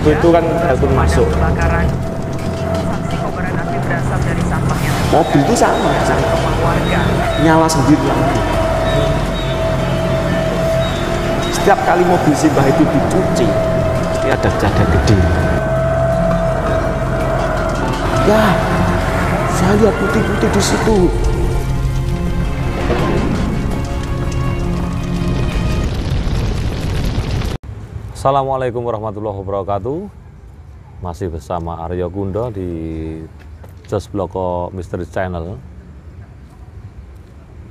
Waktu itu kan telepon masuk. Mobil itu sama, nyala sendiri lagi. Setiap kali mobil Simbah itu dicuci, pasti ada kejadian gede. Ya, saya lihat putih-putih di situ. Assalamualaikum warahmatullahi wabarakatuh. Masih bersama Aryo Kundo di Jos Bloko Misteri Channel.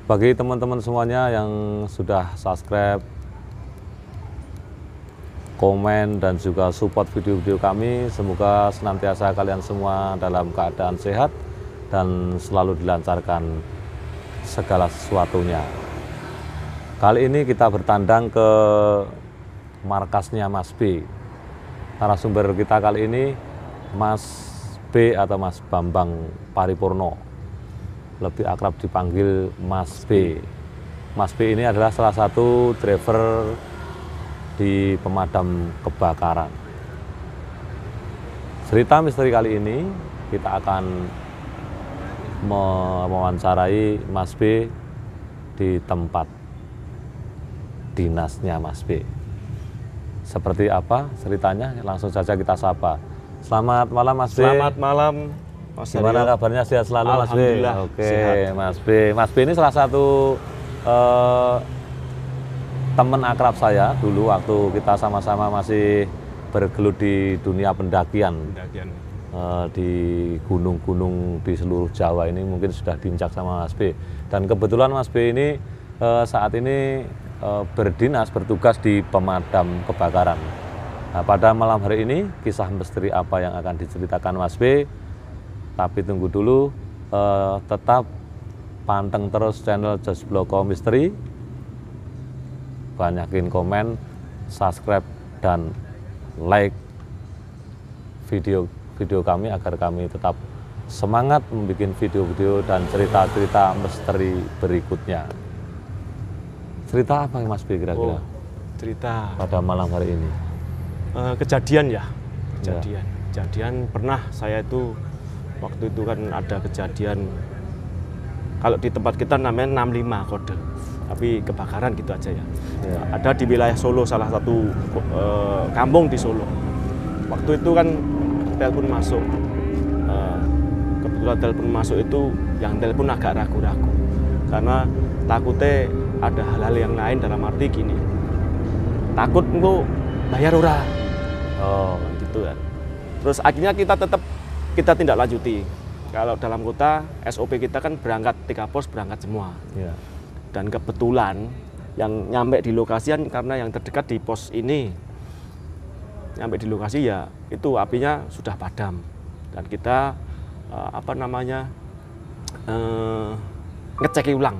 Bagi teman-teman semuanya yang sudah subscribe, komen, dan juga support video-video kami, semoga senantiasa kalian semua dalam keadaan sehat dan selalu dilancarkan segala sesuatunya. Kali ini kita bertandang ke markasnya Mas B. Narasumber kita kali ini Mas B atau Mas Bambang Paripurno, lebih akrab dipanggil Mas B. Mas B ini adalah salah satu driver di pemadam kebakaran. Cerita misteri kali ini kita akan mewawancarai Mas B di tempat dinasnya Mas B. Seperti apa ceritanya? Langsung saja kita sapa. Selamat malam Mas B. Selamat malam Mas. Gimana kabarnya, sehat selalu Mas B? Oke, sehat. Mas B. Mas B ini salah satu teman akrab saya dulu waktu kita sama-sama masih bergelut di dunia pendakian. Di gunung-gunung di seluruh Jawa ini mungkin sudah diinjak sama Mas B. Dan kebetulan Mas B ini saat ini bertugas di pemadam kebakaran. Nah, pada malam hari ini kisah misteri apa yang akan diceritakan Mas B? Tapi tunggu dulu, tetap panteng terus channel Jos Bloko Misteri, banyakin komen, subscribe, dan like video kami agar kami tetap semangat membuat video-video dan cerita-cerita misteri berikutnya. Cerita apa Mas B kira-kira? Cerita pada malam hari ini. Kejadian ya, kejadian pernah saya itu waktu itu kan ada kejadian, kalau di tempat kita namanya 65 kode, tapi kebakaran gitu aja ya. Ada di wilayah Solo, salah satu kampung di Solo. Waktu itu kan telepon masuk, kebetulan telepon masuk itu yang telepon agak ragu-ragu karena takutnya ada hal-hal yang lain, dalam arti gini, takut engko bayar ora. Gitu kan. Terus akhirnya kita tindak lanjuti. Kalau dalam kota SOP kita kan berangkat 3 pos berangkat semua. Dan kebetulan yang nyampe di lokasi karena yang terdekat di pos ini, nyampe di lokasi ya itu apinya sudah padam dan kita ngecek ulang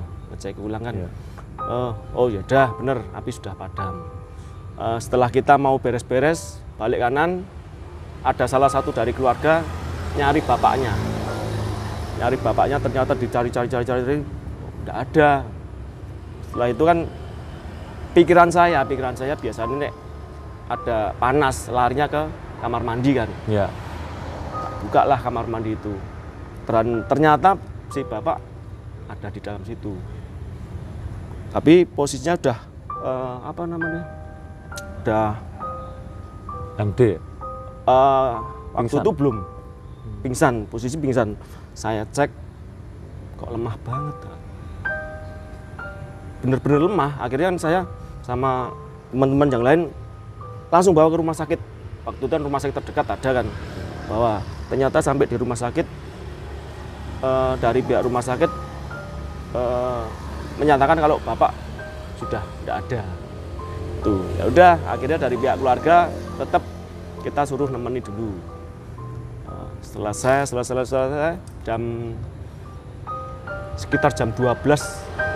kan. Oh ya udah bener, api sudah padam. Setelah kita mau beres-beres balik kanan, ada salah satu dari keluarga nyari bapaknya ternyata dicari tidak ada. Setelah itu kan pikiran saya biasanya nek ada panas larinya ke kamar mandi kan. Bukalah kamar mandi itu, ternyata si bapak ada di dalam situ. Tapi posisinya udah udah MD. Waktu itu belum pingsan, posisi pingsan. Saya cek kok lemah banget, bener-bener lemah. Akhirnya saya sama teman-teman yang lain langsung bawa ke rumah sakit. Waktu itu kan rumah sakit terdekat ada kan, bawa. Ternyata sampai di rumah sakit, dari pihak rumah sakit menyatakan kalau bapak sudah tidak ada. Tuh, ya udah, akhirnya dari pihak keluarga tetap kita suruh nemeni dulu. Selesai sekitar jam 12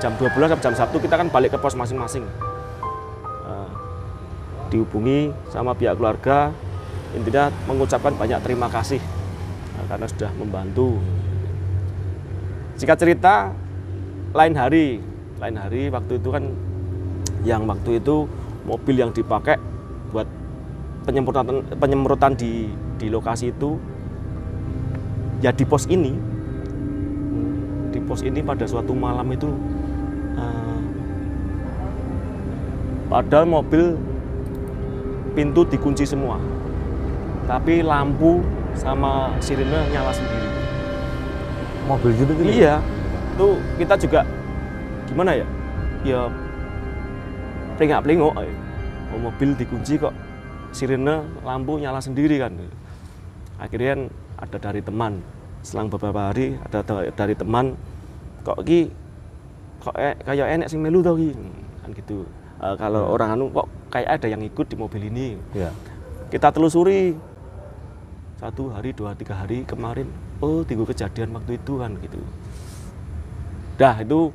atau jam 1 kita kan balik ke pos masing-masing. Dihubungi sama pihak keluarga, intinya mengucapkan banyak terima kasih karena sudah membantu. Singkat cerita, lain hari waktu itu kan, yang waktu itu mobil yang dipakai buat penyemprotan di lokasi itu ya di pos ini. Di pos ini pada suatu malam itu padahal mobil pintu dikunci semua, tapi lampu sama sirene nyala sendiri. Mobil gitu? Iya, itu kita juga gimana ya? Ya plengak-plengok, mobil dikunci kok sirene lampu nyala sendiri kan. Akhirnya ada dari teman, selang beberapa hari ada dari teman, kok kayak enek sing melu tau ki, kan gitu. Kalau orang anu kok kayak ada yang ikut di mobil ini. Ya. Kita telusuri 1 hari, 2, 3 hari kemarin, oh tiga kejadian waktu itu kan gitu. Dah itu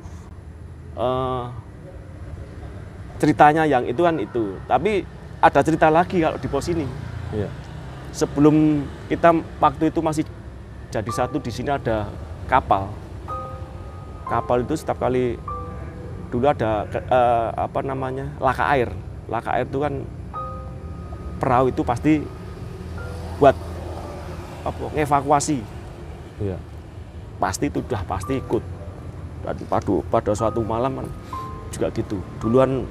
ceritanya yang itu kan itu. Tapi ada cerita lagi kalau di pos ini. Ya. Sebelum kita waktu itu masih jadi satu, di sini ada kapal. Kapal itu setiap kali dulu ada laka air. Laka air itu kan perahu itu pasti buat ngevakuasi. Iya. Pasti itu udah pasti ikut. Dan pada suatu malam kan juga gitu. Duluan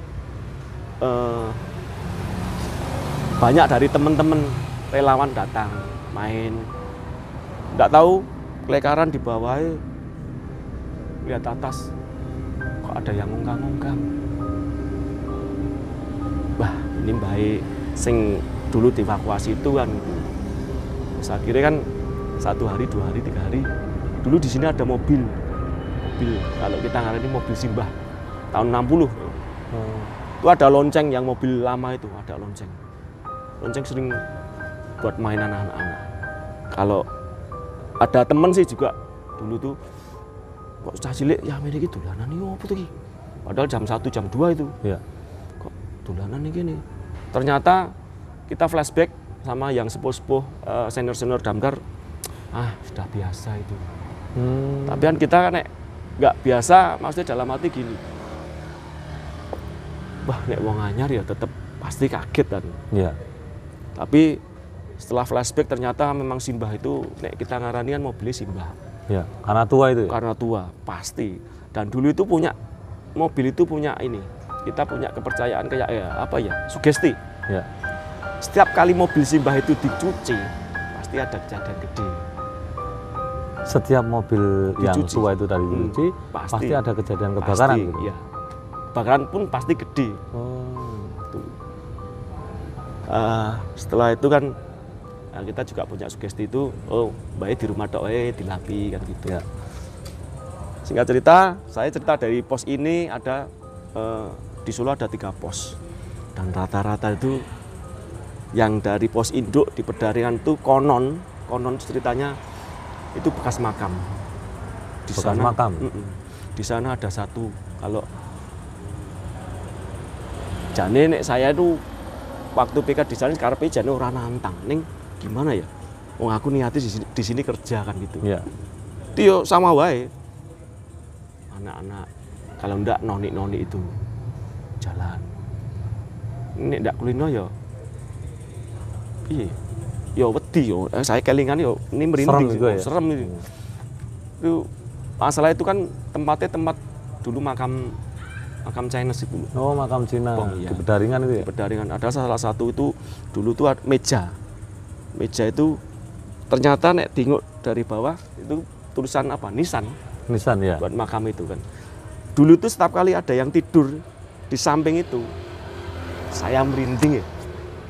banyak dari teman-teman relawan datang main. Nggak tahu kelekaran di bawah, lihat atas kok ada yang ngungkang-ngungkang. Wah, ini baik sing dulu dievakuasi itu kan. Terus akhirnya kan 1 hari, 2 hari, 3 hari dulu di sini ada mobil kalau kita ngarani mobil Simbah tahun 60. Itu ada lonceng, yang mobil lama itu ada lonceng sering buat mainan anak-anak. Kalau ada temen sih juga dulu tuh kok cah cilik ya ini gitu dolanan iki opo tuh ki, padahal jam 1 jam 2 itu. Iya. Kok dolanan iki nih. Ternyata kita flashback sama yang sepuh-sepuh senior damkar, sudah biasa itu. Tapi kan kita kan nggak biasa, maksudnya dalam hati gini, wah nek wong anyar ya tetep pasti kaget kan. Iya. Tapi setelah flashback ternyata memang Simbah itu nek kita ngarani kan mobilnya Simbah. Ya, karena tua itu ya? Karena tua, pasti. Dan dulu itu mobil itu punya ini, kita punya kepercayaan kayak sugesti. Ya. Setiap kali mobil Simbah itu dicuci, pasti ada kejadian gede. Setiap mobil yang tua itu tadi dicuci, pasti ada kejadian kebakaran pasti, gitu? Ya. Kebakaran pun pasti gede. Setelah itu kan kita juga punya sugesti itu, baik di rumah tok dilapi kan gitu. Ya. Singkat cerita, saya cerita dari pos ini ada di Solo ada 3 pos, dan rata-rata itu yang dari pos induk di Pedaringan itu konon ceritanya itu bekas makam. Bekas makam. Di sana ada satu, kalau jane nek saya itu waktu PK di sana karepe jane ora nantang ning gimana ya, wong aku niati di sini kerja kan gitu. Iya. Tio sama wae anak-anak, kalau ndak noni itu jalan ini ndak kulino ya yo wedi yo, saya kelingan yo ini merinding juga ya? Serem itu. Itu masalah itu kan tempatnya tempat dulu makam Chinese itu. Oh, makam Cina. Iya. Di Pedaringan itu ya? Di Pedaringan ada salah satu itu dulu tuh meja itu ternyata nek tengok dari bawah itu tulisan apa, nisan ya, buat makam itu kan. Dulu tuh setiap kali ada yang tidur di samping itu, saya merinding ya,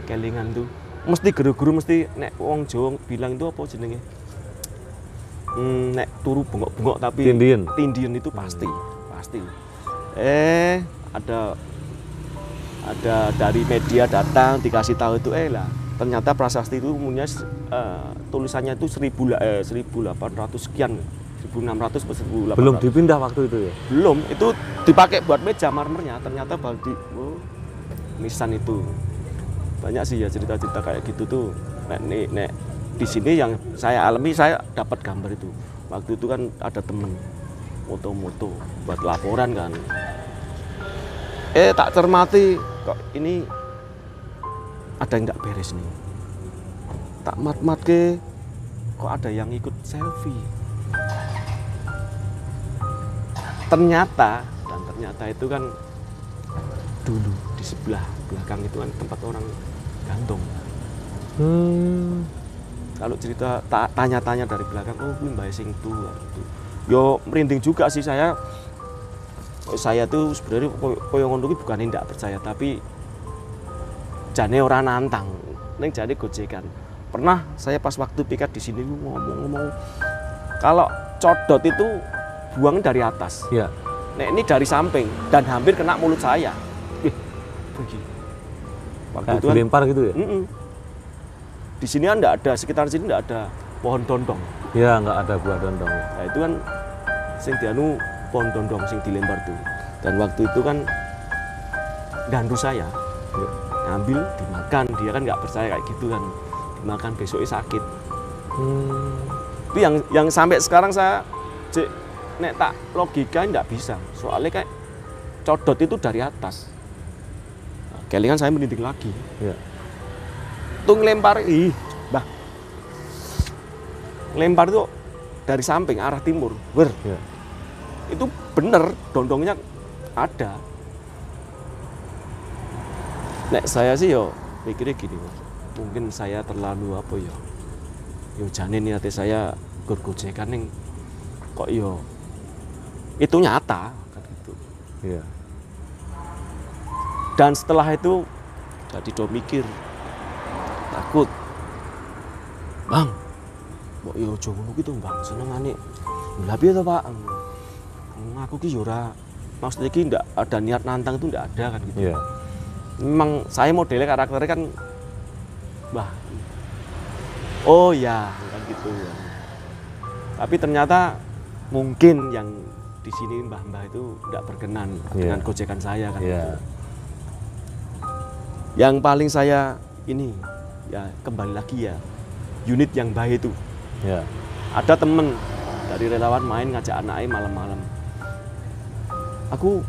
kelingan tuh mesti geru-geru, mesti nek wong Jawa bilang itu apa jenenge, nek turu bengok-bengok tapi tindian itu pasti. Ada dari media datang dikasih tahu itu lah, ternyata prasasti itu punya tulisannya itu 1800 sekian, 1600 atau 1800. Belum dipindah waktu itu ya? Belum, itu dipakai buat meja marmernya, ternyata baldi nisan itu. Banyak sih ya cerita-cerita kayak gitu tuh. Nek di sini yang saya alami, saya dapat gambar itu. Waktu itu kan ada temen moto-moto buat laporan kan. Tak cermati kok ini ada yang tidak beres nih. Tak mat ke, kok ada yang ikut selfie. Ternyata itu kan dulu di sebelah belakang itu kan tempat orang gantung. Kalau cerita tanya-tanya dari belakang, oh kuwi Mbah sing tuwa. Yo merinding juga sih saya. Saya tuh sebenarnya koyo ngono kuwi bukan tidak percaya, tapi jane ora nantang. Ning jane gojekan. Pernah saya pas waktu piket di sini ngomong kalau codot itu buang dari atas. Iya. Nek ini dari samping dan hampir kena mulut saya. Pergi. Waktu Kayak itu kan, dilempar gitu ya? Di sini kan enggak ada, sekitar sini enggak ada pohon dondong. Iya, nggak ada buah dondong. Nah itu kan sing dianu pohon dondong sing dilempar tuh. Dan waktu itu kan dandu saya ngambil dimakan, dia kan nggak percaya kayak gitu kan, dimakan besoknya sakit. Itu yang sampai sekarang saya nek tak logika nggak bisa, soalnya kayak codot itu dari atas. Nah, kelingan saya merinding lagi. Iya. Tuh ngelempar, Mbah, lempar itu dari samping arah timur, Iya. itu bener dondongnya ada. Nek saya sih yo mikirnya gini, mungkin saya terlalu apa yo jane niate saya gojekan ning kok yo itu nyata kan gitu. Iya. Dan setelah itu jadi do mikir takut, Bang, kok yo aja ngono gitu Bang, senengane lha piye to Pak, aku ki yo ora maksudnya ki ndak ada niat nantang, itu ndak ada kan gitu. Iya. Memang saya modelnya karakternya kan Mbah, oh ya kan gitu ya. Tapi ternyata mungkin yang di sini mbah-mbah itu tidak berkenan dengan gojekan saya kan gitu. Yang paling saya ini ya kembali lagi ya unit yang baik itu. Ada temen dari relawan main ngajak anaknya malam-malam. Aku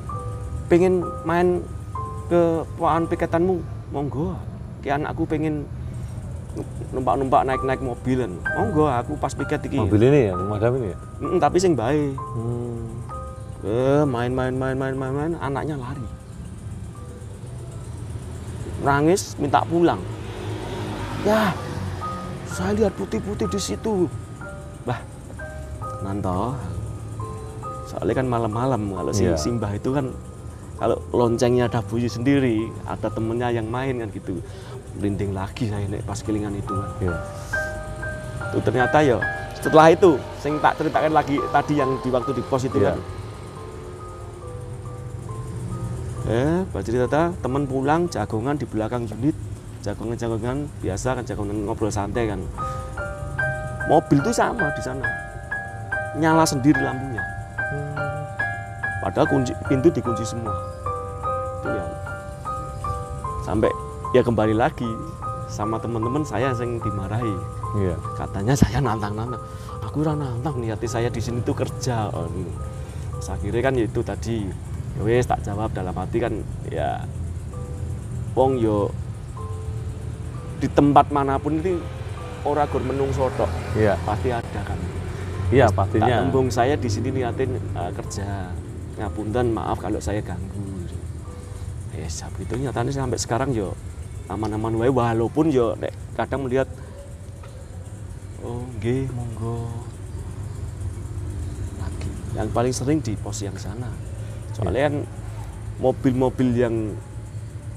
pengen main ke pokokan piketanmu, monggo. Ki anakku pengen numpak-numpak naik-naik mobilan. Monggo, aku pas piket iki. Mobil ini ya, madam ini ya? Tapi sing bae. Main, anaknya lari. Nangis, minta pulang. Ya, saya lihat putih-putih di situ. Bah, nanto. Soalnya kan malam-malam, kalau si Simbah itu kan, kalau loncengnya ada bunyi sendiri, ada temennya yang main kan gitu. Merinding lagi saya nek pas kelingan itu kan. Itu ternyata ya setelah itu sing tak ceritakan lagi tadi yang di waktu di pos itu kan. Pak cerita teman pulang jagongan di belakang unit, jagongan biasa kan, jagongan ngobrol santai kan. Mobil itu sama di sana, nyala sendiri lampunya. Padahal pintu dikunci semua. Itu ya. Sampai ya kembali lagi sama teman-teman saya yang dimarahi. Katanya saya nantang-nantang. Aku ora nantang, niati saya di sini tuh kerja. Saya kira kan itu tadi. Wes tak jawab dalam hati kan ya wong yo di tempat manapun ini ora gur menungso tok. Pasti ada kan. Iya, pastinya. Tak tembung saya di sini niatin kerja. Ngapunten, maaf kalau saya ganggu. Itu nyatanya sampai sekarang yo aman-aman wae, walaupun yo kadang melihat oh nggih monggo lagi. Yang paling sering di pos yang sana. Soalnya kan mobil-mobil yang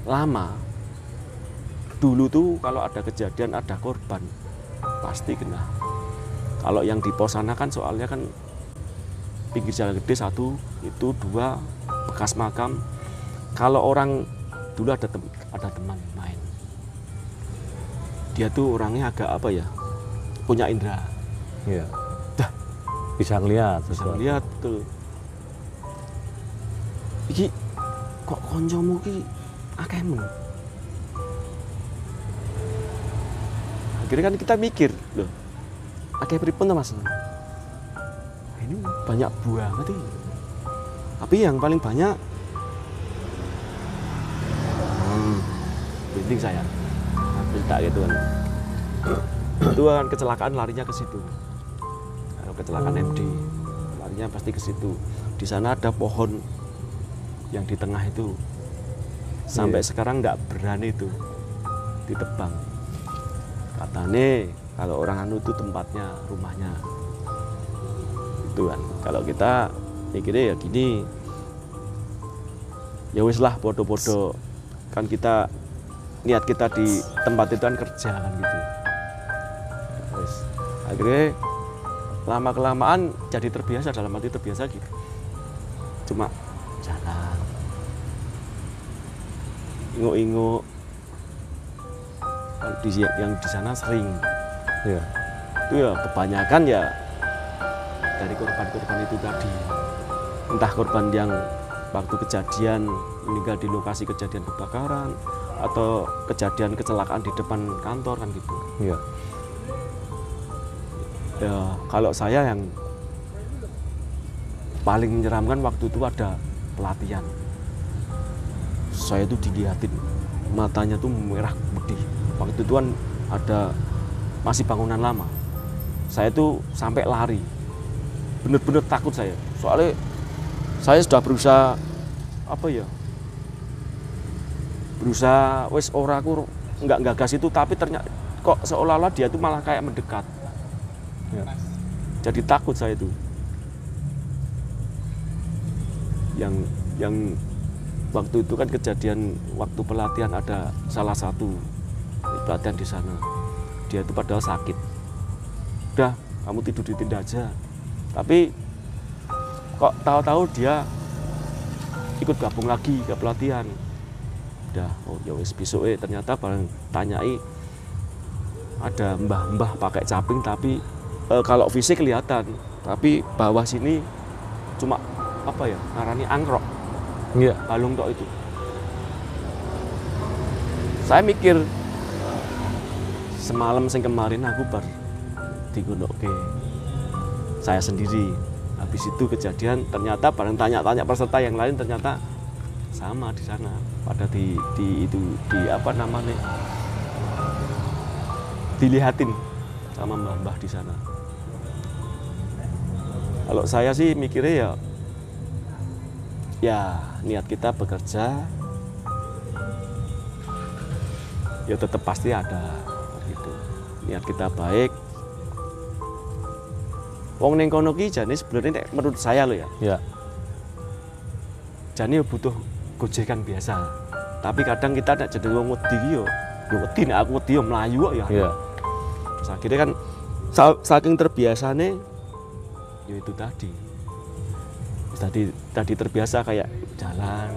lama dulu tuh kalau ada kejadian ada korban pasti kena. Kalau yang di pos sana kan soalnya kan pinggir jalan gede satu, itu dua bekas makam. Kalau orang dulu ada teman main, dia tuh orangnya agak apa ya, punya indera. Bisa ngelihat. Bisa ngelihat tuh. Iki kok koncomu ki akeh men. Akhirnya kan kita mikir, loh, akeh pripun to Mas? Ini banyak banget ini. Tapi yang paling banyak penting saya. cerita gitu kan. Itu kan kecelakaan larinya ke situ. Kalau kecelakaan MD larinya pasti ke situ. Di sana ada pohon yang di tengah itu sampai sekarang nggak berani itu ditebang. Katanya kalau orang anu itu tempatnya, rumahnya itu kan. Kalau kita mikirnya ya gini, ya wis lah bodoh-bodoh kan, kita niat kita di tempat itu kan kerja kan gitu. Terus akhirnya lama kelamaan jadi terbiasa, dalam arti terbiasa gitu. Cuma jalan, inguk-inguk, yang di sana sering. Ya. Itu ya kebanyakan ya dari korban-korban itu tadi. Entah korban yang waktu kejadian meninggal di lokasi kejadian kebakaran atau kejadian kecelakaan di depan kantor kan gitu. Iya. Ya kalau saya yang paling menyeramkan waktu itu ada pelatihan. Saya tuh dilihatin matanya tuh merah putih. Waktu itu kan ada masih bangunan lama. Saya tuh sampai lari. Bener-bener takut saya. Soalnya saya sudah berusaha apa ya? Berusaha wes ora aku nggak gas itu, tapi ternyata kok seolah-olah dia tuh malah kayak mendekat. Ya. Jadi takut saya itu. Yang waktu itu kan kejadian waktu pelatihan ada salah satu pelatihan di sana. Dia itu padahal sakit. Udah, kamu tidur di tenda aja. Tapi kok tahu-tahu dia ikut gabung lagi ke pelatihan. Udah, oh ya wis besok ternyata bareng tanyai ada mbah-mbah pakai caping, tapi kalau fisik kelihatan, tapi bawah sini cuma apa ya, ngarani angkrok. Iya. Balung tok itu. Saya mikir semalam sing kemarin aku bar digunoke saya sendiri. Habis itu kejadian ternyata bareng tanya-tanya peserta yang lain ternyata sama di sana. Pada di apa namanya? Dilihatin sama mbah-mbah di sana. Kalau saya sih mikirnya ya niat kita bekerja ya tetap pasti ada gitu. Niat kita baik. Wong ning kono ki jane sebenarnya menurut saya loh ya. Ya. Jane butuh gojekan biasa. Tapi kadang kita nek jadi wong wedi yo wedi, nek aku wedi yo mlayu kok ya. Iya. Terus akhirnya kan saking terbiasane ya itu tadi terbiasa kayak jalan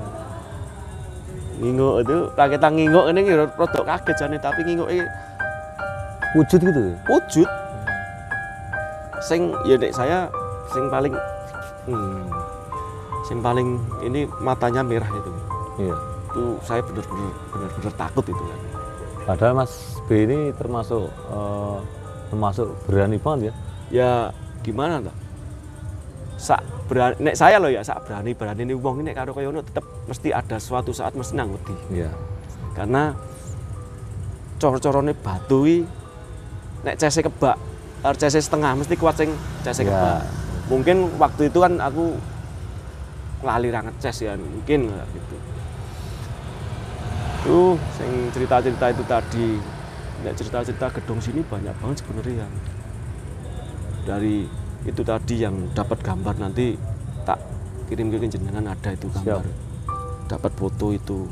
nginguk itu, kita nginguk ini rada kaget jane, tapi nginguknya Wujud gitu ya? wujud. Sing ya nek saya sing paling ini matanya merah itu. Iya. Itu saya benar-benar takut itu kan. Padahal Mas B ini termasuk berani banget ya? Ya gimana toh? Nek saya loh ya, berani ini wong ini karo kaya ngono tetep mesti ada suatu saat mesti nang wedi. Iya. Karena cor-corone batu iki nek cese kebak, cese setengah mesti kuat sing cese kebak. Mungkin waktu itu kan aku lali ra ngeces ya, mungkin gitu. Sing cerita-cerita itu tadi, nek cerita-cerita gedung sini banyak banget sebenarnya. Dari itu tadi yang dapat gambar nanti tak kirim ke jenengan, ada itu gambar. Siap. Dapat foto itu.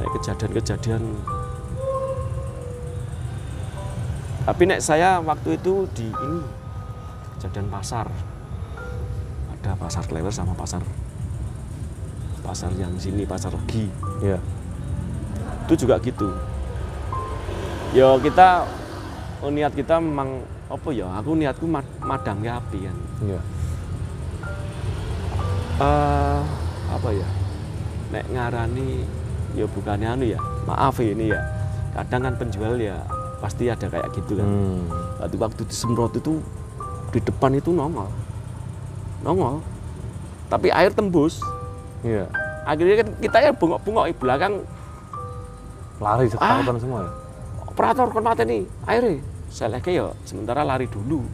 Nek kejadian-kejadian. Tapi nek saya waktu itu di ini kejadian pasar. Ada pasar Klewer sama pasar yang sini, pasar Legi. Iya. Itu juga gitu. Ya kita niat kita memang apa ya? Aku niatku madangke api kan. Iya. Apa ya? Nek ngarani ya bukannya anu ya. Maaf ini ya. Kadang kan penjual ya pasti ada kayak gitu kan. Waktu disemprot itu di depan itu nongol. Tapi air tembus. Iya. Akhirnya kan kita ya bengok-bengok di belakang Lari ketakutan semua ya? Operator kon mateni akhirnya saya lagi ya sementara lari dulu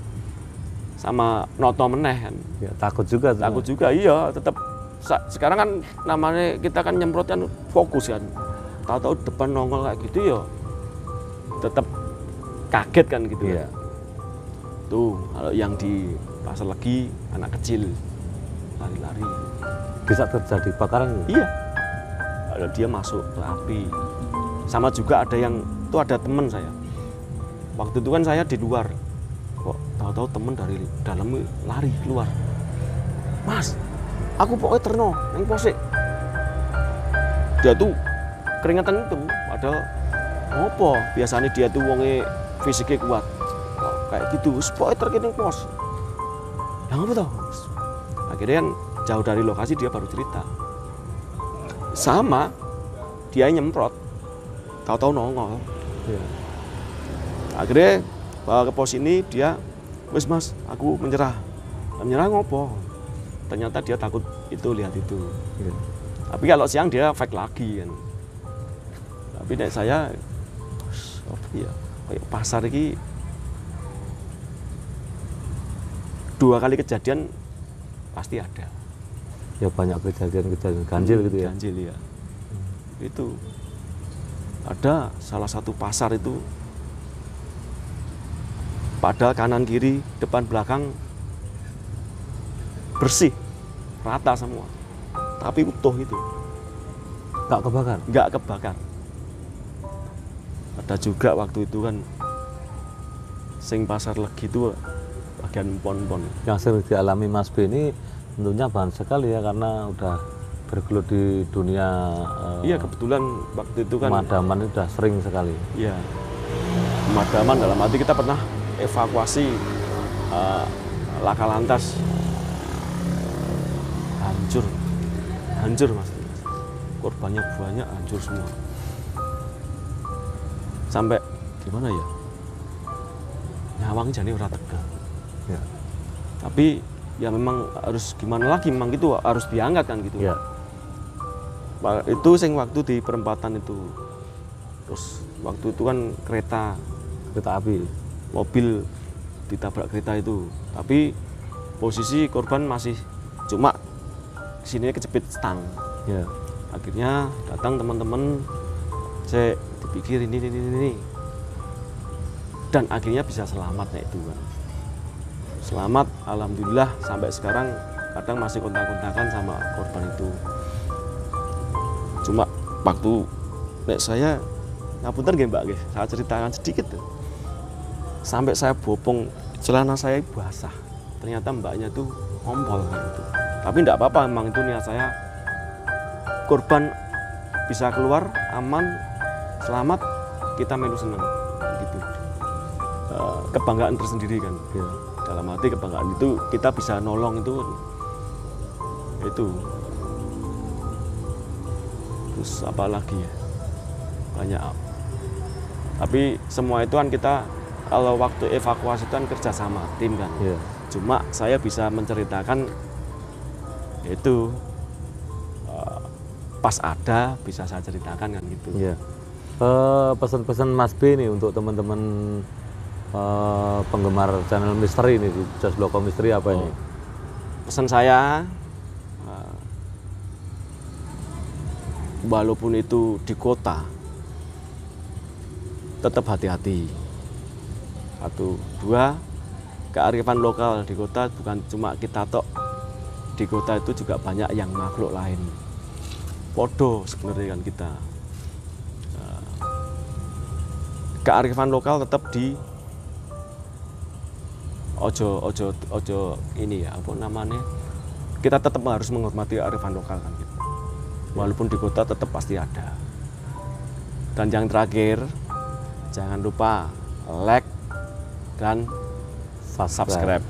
sama noto meneh kan. Ya, takut juga. Takut juga, iya tetap. Sekarang kan namanya kita kan nyemprot kan fokus kan. Tahu-tahu depan nongol kayak gitu ya tetap kaget kan gitu. Iya. Tuh kalau yang di Pasar Legi anak kecil lari-lari. Bisa terjadi kebakaran? Iya. Kalau dia masuk ke api. Sama juga ada yang itu ada teman saya. Waktu itu kan saya di luar. Kok tahu-tahu temen dari dalam lari keluar. Mas, aku pokoknya terno neng posek. Dia tuh keringetan itu, padahal ngopo? Biasanya dia tuh wonge fisiknya kuat. Kok kayak gitu, pokoknya terkini pos. Yang apa tau? Akhirnya kan jauh dari lokasi dia baru cerita. Sama, dia nyemprot, tahu-tahu nongol. Ya. Akhirnya bawa ke pos ini dia, wes mas, aku menyerah. Menyerah ngopo? Ternyata dia takut itu lihat itu. Ya. Tapi kalau siang dia fake lagi kan. Tapi nek saya, iya, kayak pasar ini 2 kali kejadian pasti ada. Ya banyak kejadian-kejadian ganjil gitu ya. Ganjil ya. Itu ada salah satu pasar itu. Padahal kanan kiri depan belakang bersih rata semua tapi utuh itu Nggak kebakar? nggak kebakar. Ada juga waktu itu kan sing Pasar Legi itu bagian pon-pon Yang sering dialami Mas B ini tentunya bahan sekali ya karena udah bergelut di dunia iya kebetulan waktu itu kan pemadaman ini udah sering sekali. iya pemadaman dalam arti kita pernah evakuasi laka lantas hancur mas, korbannya banyak hancur semua sampai gimana ya nyawang jadi ora tegang Ya. tapi ya memang harus gimana lagi memang itu harus diangkat kan gitu Ya. Itu sing waktu di perempatan itu terus waktu itu kan kereta api mobil ditabrak kereta itu tapi posisi korban masih cuma sini kejepit stang. ya. Akhirnya datang teman-teman saya dipikir ini dan akhirnya bisa selamat ya itu kan selamat alhamdulillah sampai sekarang kadang masih kontak-kontakan sama korban itu cuma waktu nek saya ngapunten nggih Mbak nggih saya ceritakan sedikit tuh. Sampai saya bopong celana saya basah ternyata mbaknya tuh ngompol kan itu tapi enggak apa-apa memang itu niat saya korban bisa keluar aman selamat kita melu senang gitu kebanggaan tersendiri kan Ya. dalam arti kebanggaan itu kita bisa nolong itu terus apa lagi ya banyak tapi semua itu kan kita kalau waktu evakuasi itu kan kerja sama tim kan. Ya. Cuma saya bisa menceritakan itu pas ada bisa saya ceritakan kan gitu. Ya. Pesan-pesan Mas B nih untuk teman-teman penggemar channel misteri ini di Just Bloko Misteri apa ini? Pesan saya walaupun itu di kota tetap hati-hati. 1, 2 kearifan lokal di kota bukan cuma kita tok di kota itu juga banyak yang makhluk lain podo sebenarnya kan kita kearifan lokal tetap di ojo ini ya apa namanya kita tetap harus menghormati kearifan lokal kan gitu. Walaupun di kota tetap pasti ada dan yang terakhir jangan lupa like dan subscribe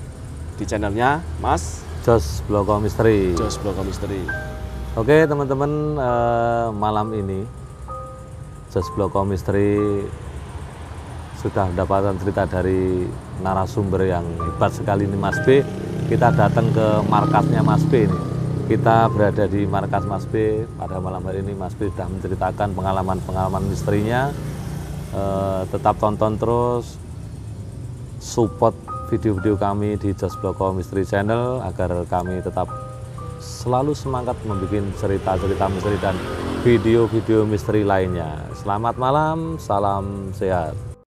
di channelnya Mas Just Bloko Misteri. Just Bloko Misteri. Oke teman-teman, malam ini Just Bloko Misteri sudah mendapatkan cerita dari narasumber yang hebat sekali ini Mas B. Kita datang ke markasnya Mas B ini. Kita berada di markas Mas B. Pada malam hari ini Mas B sudah menceritakan pengalaman-pengalaman misterinya. Tetap tonton terus, support video-video kami di Jos Bloko Misteri Channel agar kami tetap selalu semangat membuat cerita-cerita misteri dan video-video misteri lainnya. Selamat malam, salam sehat.